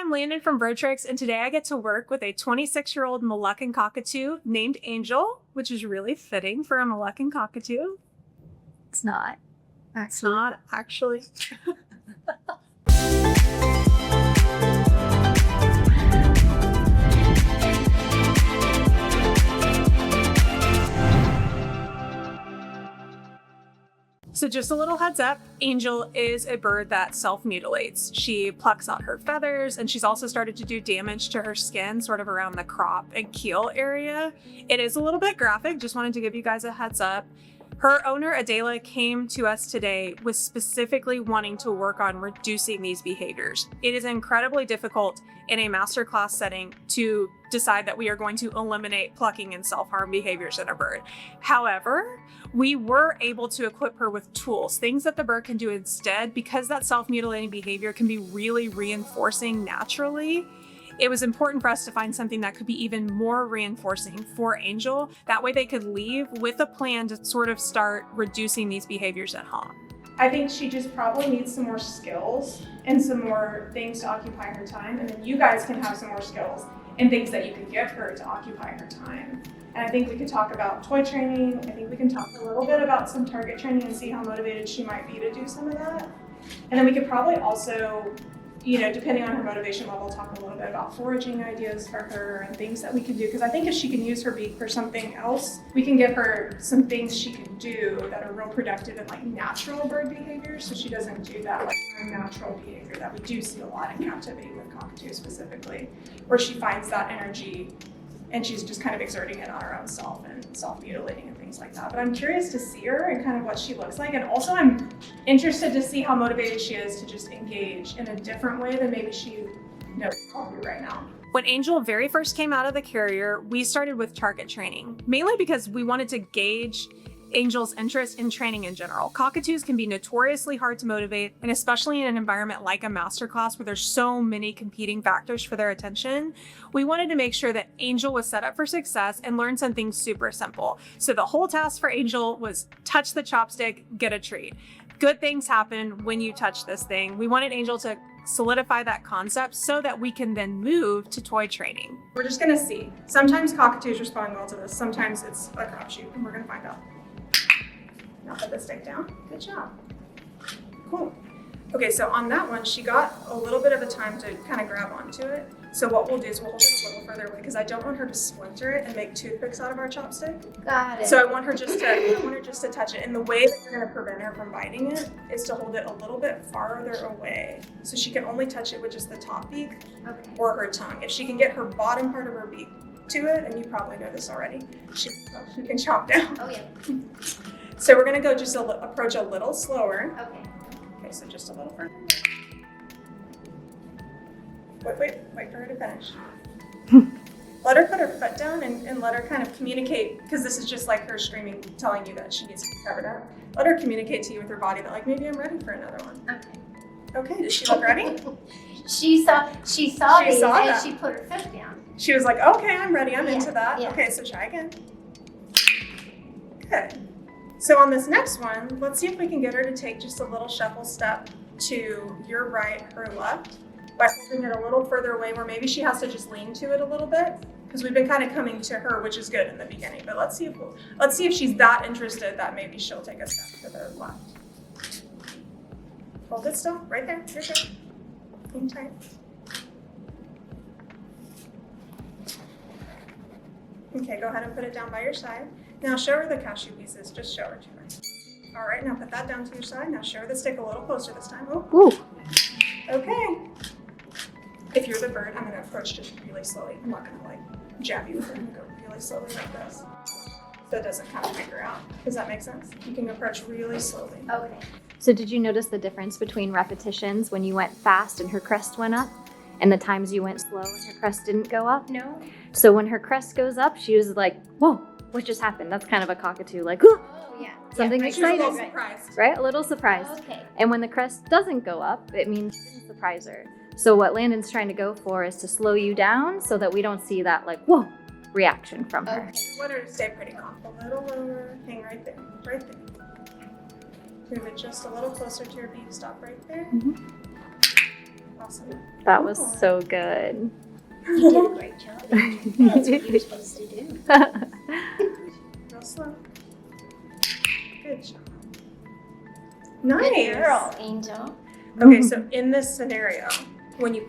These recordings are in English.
I'm Landon from BirdTricks, and today I get to work with a 26-year-old Moluccan cockatoo named Angel, which is really fitting for a Moluccan cockatoo. It's not. It's not, actually. So just a little heads up, Angel is a bird that self-mutilates. She plucks out her feathers, and she's also started to do damage to her skin, sort of around the crop and keel area. It is a little bit graphic, just wanted to give you guys a heads up. Her owner, Adela, came to us today with specifically wanting to work on reducing these behaviors. It is incredibly difficult in a masterclass setting to decide that we are going to eliminate plucking and self-harm behaviors in a bird. However, we were able to equip her with tools, things that the bird can do instead, because that self-mutilating behavior can be really reinforcing naturally. It was important for us to find something that could be even more reinforcing for Angel. That way they could leave with a plan to sort of start reducing these behaviors at home. I think she just probably needs some more skills and some more things to occupy her time. And then you guys can have some more skills and things that you can give her to occupy her time. And I think we could talk about toy training. I think we can talk a little bit about some target training and see how motivated she might be to do some of that. And then we could probably also, depending on her motivation level, talk a little bit about foraging ideas for her and things that we can do. Because I think if she can use her beak for something else, we can give her some things she can do that are real productive and like natural bird behavior. So she doesn't do that like unnatural behavior that we do see a lot in captivity with cockatoos specifically, where she finds that energy and she's just kind of exerting it on her own self and self-mutilating and things like that. But I'm curious to see her and kind of what she looks like. And also I'm interested to see how motivated she is to just engage in a different way than maybe she knows how to do right now. When Angel very first came out of the carrier, we started with target training, mainly because we wanted to gauge Angel's interest in training in general. Cockatoos can be notoriously hard to motivate, and especially in an environment like a masterclass where there's so many competing factors for their attention, we wanted to make sure that Angel was set up for success and learn something super simple. So the whole task for Angel was touch the chopstick, get a treat. Good things happen when you touch this thing. We wanted Angel to solidify that concept so that we can then move to toy training. We're just gonna see. Sometimes cockatoos respond well to this, sometimes it's a crapshoot, and we're gonna find out. Now put the stick down. Good job. Cool. Okay, so on that one, she got a little bit of a time to kind of grab onto it. So what we'll do is we'll hold it a little further away because I don't want her to splinter it and make toothpicks out of our chopstick. Got it. So I want her just to touch it. And the way that you're going to prevent her from biting it is to hold it a little bit farther away. So she can only touch it with just the top beak or her tongue. If she can get her bottom part of her beak to it, and you probably know this already, she can chop down. Oh yeah. So we're gonna go just approach a little slower. Okay, so just a little further. Wait for her to finish. Let her put her foot down and let her kind of communicate, because this is just like her screaming, telling you that she needs to be covered up. Let her communicate to you with her body that like, maybe I'm ready for another one. Okay, does she look ready? She saw these and she put her foot down. She was like, okay, I'm ready, I'm into that. Yeah. Okay, so try again. Good. So on this next one, let's see if we can get her to take just a little shuffle step to your right, her left, by holding it a little further away where maybe she has to just lean to it a little bit, because we've been kind of coming to her, which is good in the beginning. But let's see if she's that interested that maybe she'll take a step to the left. Hold it still, right there, your turn. Hang tight. Okay, go ahead and put it down by your side. Now show her the cashew pieces, just show her to her. All right, now put that down to your side. Now show her the stick a little closer this time. Oh. Ooh. Okay. If you're the bird, I'm gonna approach just really slowly. I'm not gonna like jab you with it. I'm gonna go really slowly like this. So it doesn't kind of figure out. Does that make sense? You can approach really slowly. Okay. So did you notice the difference between repetitions when you went fast and her crest went up, and the times you went slow and her crest didn't go up? No. So when her crest goes up, she was like, whoa, what just happened? That's kind of a cockatoo, like, whoo, Oh yeah. something She was a exciting, little surprised. right? A little surprised. Okay. And when the crest doesn't go up, it means you didn't surprise her. So what Landon's trying to go for is to slow you down so that we don't see that like, whoa, reaction from her. Let her stay pretty calm. A little lower. Hang right there. Right there. Move it just a little closer to your beak. Stop right there. Awesome. That was so good. You did a great job. That's what you're supposed to do. Real slow. Good job. Good Nice. girl, Angel. Okay, so in this scenario, when you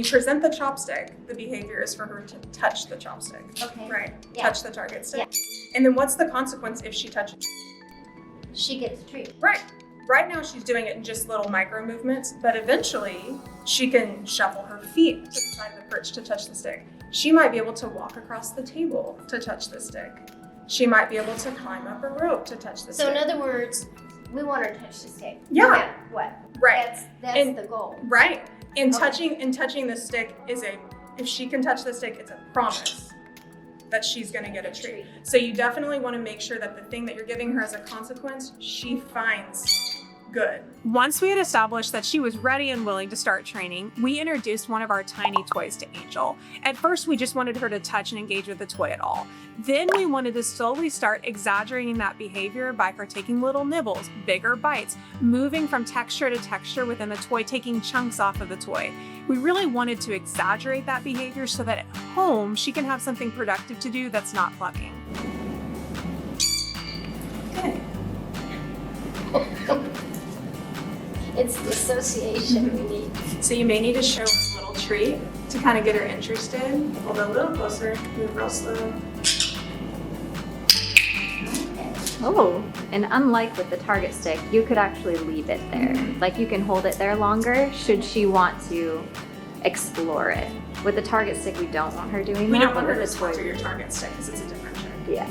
present the chopstick, the behavior is for her to touch the chopstick. Okay. Right. Yeah. Touch the target stick. And then what's the consequence if she touches? She gets a treat. Right. Right now she's doing it in just little micro movements, but eventually she can shuffle her feet to the side of the perch to touch the stick. She might be able to walk across the table to touch the stick. She might be able to climb up a rope to touch the stick. So in other words, we want her to touch the stick. Yeah. No matter what? Right. That's And- the goal. Right. And Okay. touching the stick is if she can touch the stick, it's a promise that she's gonna get a treat. So you definitely wanna make sure that the thing that you're giving her as a consequence, she finds good. Once we had established that she was ready and willing to start training, we introduced one of our tiny toys to Angel. At first, we just wanted her to touch and engage with the toy at all. Then we wanted to slowly start exaggerating that behavior by her taking little nibbles, bigger bites, moving from texture to texture within the toy, taking chunks off of the toy. We really wanted to exaggerate that behavior so that at home, she can have something productive to do that's not plucking. Good. It's the association we need. So you may need to show her a little treat to kind of get her interested. Hold it a little closer, move real slow. Oh, and unlike with the target stick, you could actually leave it there. Like you can hold it there longer should she want to explore it. With the target stick, we don't want her doing We that. don't want her but to with the toy, sponsor your target stick because it's a different trick. Yes.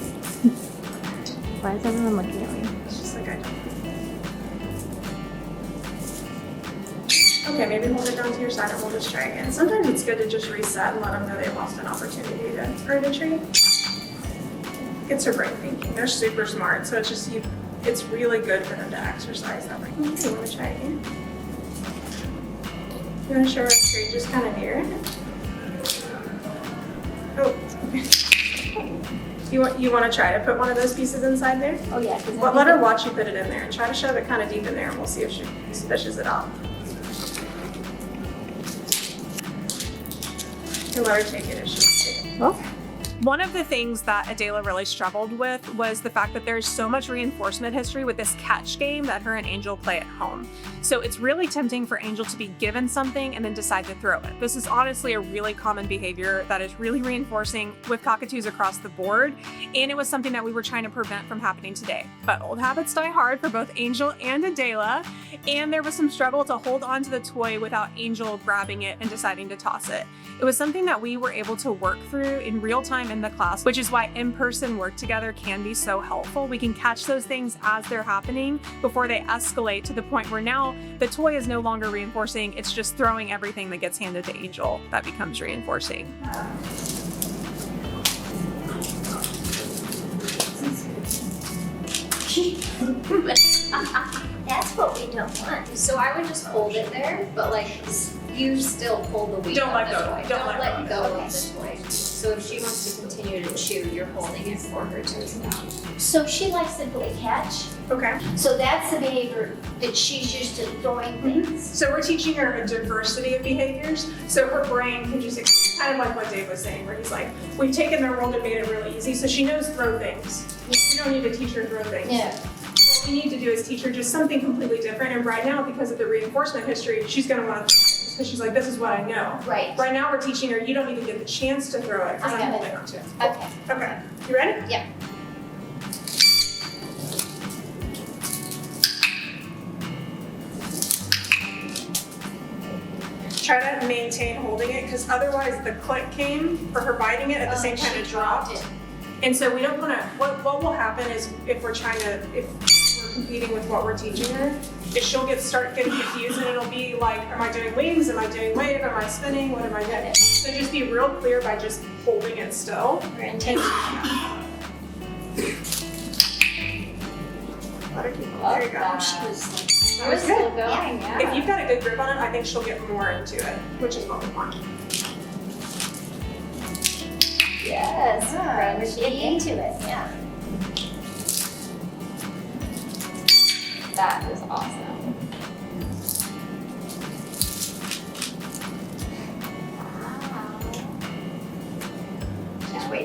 Why is everyone looking at me? It's just like I don't. Okay, maybe hold it down to your side and we'll just try again. Sometimes it's good to just reset and let them know they lost an opportunity to earn a treat. Gets her brain thinking. They're super smart, so it's just it's really good for them to exercise that. Like, okay, you want to try again? You want to show her a treat just kind of near it? Oh, okay. You want to try to put one of those pieces inside there? Oh yeah. 'Cause I Well, think let her watch you put it in there and try to shove it kind of deep in there and we'll see if she fishes it out. You can let her take it if she wants to. Well, One of the things that Adela really struggled with was the fact that there's so much reinforcement history with this catch game that her and Angel play at home. So it's really tempting for Angel to be given something and then decide to throw it. This is honestly a really common behavior that is really reinforcing with cockatoos across the board, and it was something that we were trying to prevent from happening today. But old habits die hard for both Angel and Adela, and there was some struggle to hold onto the toy without Angel grabbing it and deciding to toss it. It was something that we were able to work through in real time in the class, which is why in-person work together can be so helpful. We can catch those things as they're happening before they escalate to the point where now the toy is no longer reinforcing, it's just throwing everything that gets handed to Angel that becomes reinforcing. That's what we don't want. so I would just hold it there, but like you still pull the weight Don't of let the go. toy. Don't let go go. of the toy. So if she wants to continue to chew, you're holding it for her to down. So she likes to play catch. Okay. So that's the behavior that she's used to throwing things. So we're teaching her a diversity of behaviors. So her brain can just, kind of like what Dave was saying, where he's like, we've taken their world and made it really easy. So she knows throw things. We don't need to teach her throw things. Yeah. What we need to do is teach her just something completely different. And right now, because of the reinforcement history, she's going to want to, because she's like, this is what I know. Right. Right now, we're teaching her, you don't need to get the chance to throw it because I I'm got holding on to it. Okay. Okay. You ready? Yeah. Try to maintain holding it because otherwise the click came for her biting it at the same time She it dropped. it. And so we don't want to, what will happen is if we're competing with what we're teaching her, is she'll start getting confused and it'll be like, am I doing wings? Am I doing wave? Am I spinning? What am I doing? So just be real clear by just holding it still. We're intentional. Let her keep going. There you go. She was like, That was Still good. going, yeah. If you've got a good grip on it, I think she'll get more into it, which is what we want. Yes. we're getting into it. Yeah. That is awesome.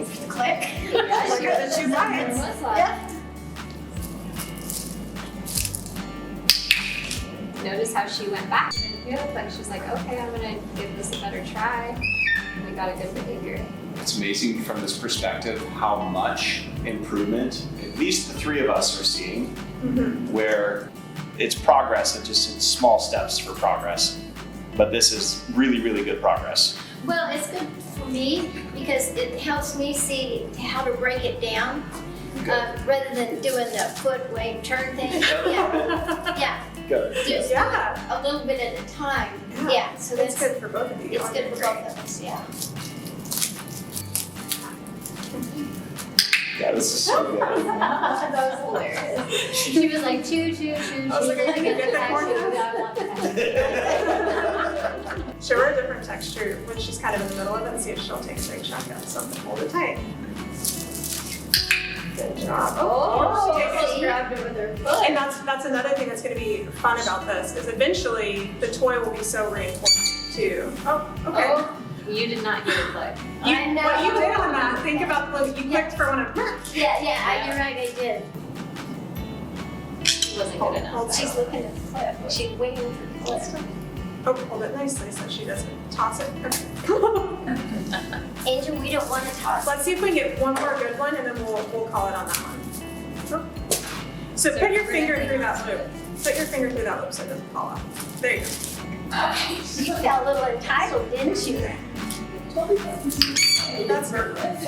waiting for the click. Yeah, Look at the 2 bites. Yeah. Notice how she went back. It feels like she's like, okay, I'm gonna give this a better try. And we got a good behavior. It's amazing from this perspective how much improvement, at least the 3 of us are seeing, where it's progress and just small steps for progress. But this is really, really good progress. Well, it's good for me because it helps me see how to break it down rather than doing the foot wave turn thing. Yeah. Good. Just Yeah. a little bit at a time. Yeah. So It's that's good for both of you. It's good for both of us. Yeah. Yeah, this is so good. That was hilarious. She was like, choo, choo, choo, I was like, choo. can you get that more? Yeah. Show her a different texture when she's kind of in the middle of it and see if she'll take a big shotgun. So hold it tight. Good job. Oh, she takes she it. grabbed it with her foot. And that's another thing that's going to be fun about this is eventually the toy will be so reinforced too. Oh, okay. Oh, you did not get a click. I know. What you did on that, think about the you clicked for one of Yeah, you're right, I did. It wasn't good enough. She's looking at the clip. She's waiting for the clip. Oh, hold it nicely so she doesn't toss it. Angel, we don't want to toss. Let's see if we can get one more good one and then we'll call it on that one. So put your finger through that loop. Put your finger through that loop so it doesn't fall off. There you go. You felt a little entitled, didn't you? That's very good.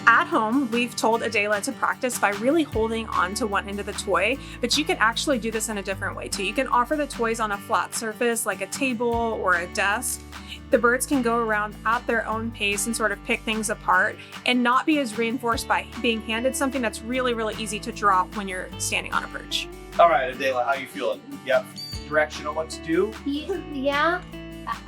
At home, we've told Adela to practice by really holding on to one end of the toy, but you can actually do this in a different way too. You can offer the toys on a flat surface like a table or a desk. The birds can go around at their own pace and sort of pick things apart and not be as reinforced by being handed something that's really, really easy to drop when you're standing on a perch. All right, Adela, how you feeling? Yep. Direction on what to do? Yeah.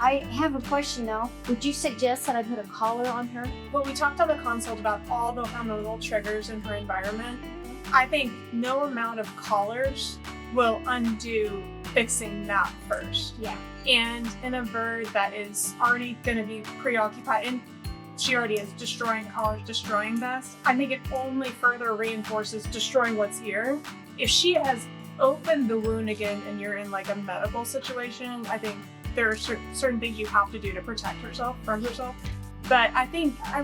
I have a question though. Would you suggest that I put a collar on her? When we talked on the consult about all the hormonal triggers in her environment, I think no amount of collars will undo fixing that first. Yeah. And in a bird that is already going to be preoccupied, and she already is destroying collars, destroying best, I think it only further reinforces destroying what's here. If she has opened the wound again and you're in like a medical situation, I think there are certain things you have to do to protect herself from herself. But I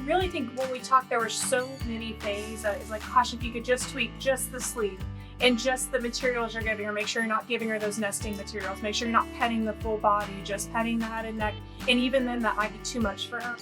really think when we talked, there were so many things that it's like, gosh, if you could just tweak just the sleep and just the materials you're giving her, make sure you're not giving her those nesting materials, make sure you're not petting the full body, just petting the head and neck. And even then that might be too much for her.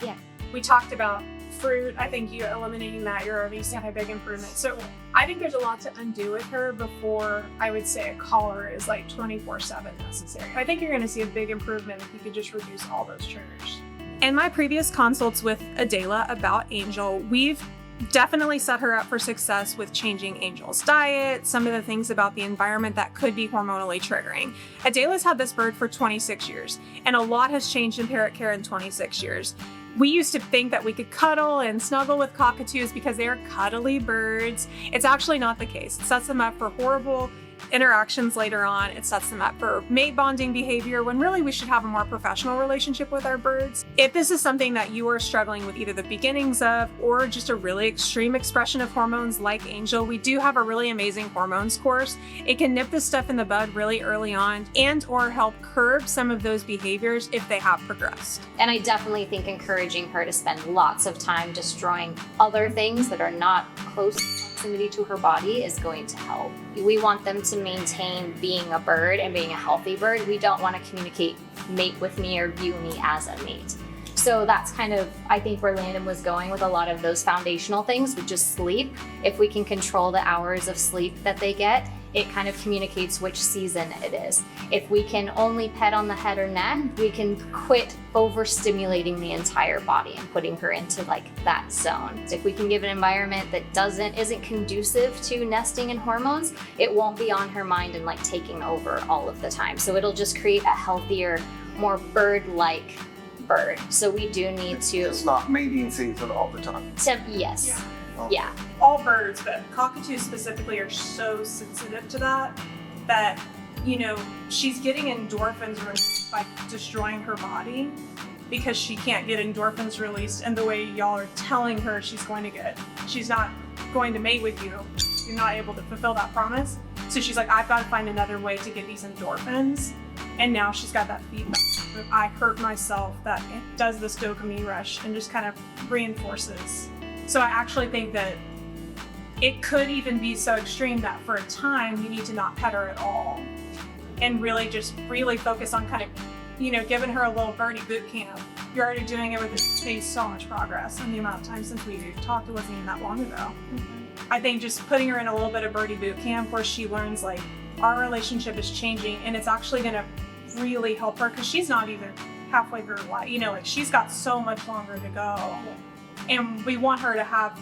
Yeah. We talked about fruit. I think you eliminating that, you're already seeing a big improvement. So I think there's a lot to undo with her before I would say a collar is like 24/7 necessary. I think you're going to see a big improvement if you could just reduce all those triggers. In my previous consults with Adela about Angel, we've definitely set her up for success with changing Angel's diet, some of the things about the environment that could be hormonally triggering. Adela's had this bird for 26 years, and a lot has changed in parrot care in 26 years. We used to think that we could cuddle and snuggle with cockatoos because they are cuddly birds. It's actually not the case. It sets them up for horrible interactions later on. It sets them up for mate bonding behavior when really we should have a more professional relationship with our birds. If this is something that you are struggling with either the beginnings of or just a really extreme expression of hormones like Angel, we do have a really amazing hormones course. It can nip this stuff in the bud really early on and or help curb some of those behaviors if they have progressed. And I definitely think encouraging her to spend lots of time destroying other things that are not close proximity to her body is going to help. We want them to maintain being a bird and being a healthy bird. We don't want to communicate mate with me or view me as a mate. So that's kind of, I think, where Landon was going with a lot of those foundational things with just sleep. If we can control the hours of sleep that they get, it kind of communicates which season it is. If we can only pet on the head or neck, we can quit overstimulating the entire body and putting her into like that zone. If we can give an environment that isn't conducive to nesting and hormones, it won't be on her mind and like taking over all of the time. So it'll just create a healthier, more bird-like bird. So we do need to. It's not mating season all the time. Yes. Okay. Yeah. All birds, but cockatoos specifically are so sensitive to that, you know, she's getting endorphins by destroying her body. because she can't get endorphins released in the way y'all are telling her she's going to get. She's not going to mate with you. You're not able to fulfill that promise. So she's like, I've got to find another way to get these endorphins. And now she's got that feedback. If I hurt myself, that it does this dopamine rush and just kind of reinforces. So I actually think that it could even be so extreme that for a time you need to not pet her at all and really just really focus on kind of, you know, giving her a little birdie boot camp. You're already doing it with so much progress, and the amount of time since we talked, it wasn't even that long ago. I think just putting her in a little bit of birdie boot camp where she learns like our relationship is changing and it's actually going to really help her because she's not even halfway through her life. You know, like she's got so much longer to go. And we want her to have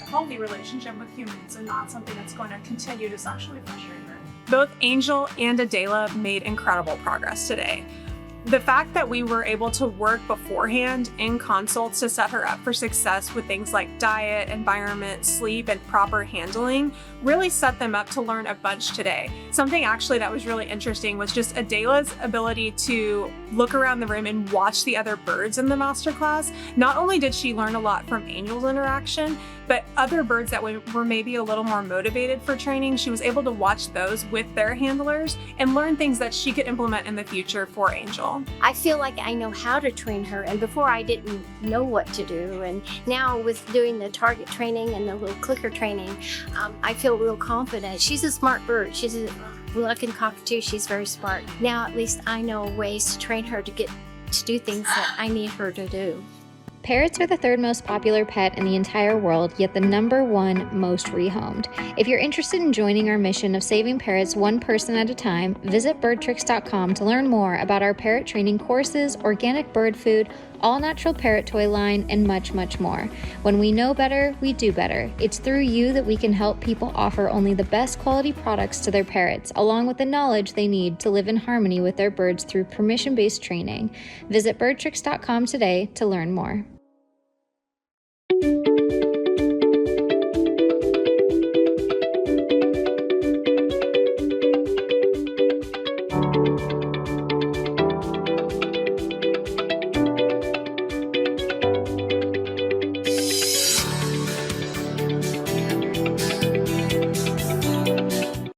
a healthy relationship with humans and not something that's going to continue to sexually frustrate her. Both Angel and Adela made incredible progress today. The fact that we were able to work beforehand in consults to set her up for success with things like diet, environment, sleep, and proper handling really set them up to learn a bunch today. Something actually that was really interesting was just Adela's ability to look around the room and watch the other birds in the masterclass. Not only did she learn a lot from Angel's interaction, but other birds that were maybe a little more motivated for training, she was able to watch those with their handlers and learn things that she could implement in the future for Angel. I feel like I know how to train her, and before I didn't know what to do. And now with doing the target training and the little clicker training, I feel real confident. She's a smart bird. She's a Moluccan cockatoo. She's very smart. Now at least I know ways to train her to get to do things that I need her to do. Parrots are the third most popular pet in the entire world, yet the #1 most rehomed. If you're interested in joining our mission of saving parrots one person at a time, visit birdtricks.com to learn more about our parrot training courses, organic bird food, all-natural parrot toy line, and much, much more. When we know better, we do better. It's through you that we can help people offer only the best quality products to their parrots, along with the knowledge they need to live in harmony with their birds through permission-based training. Visit birdtricks.com today to learn more.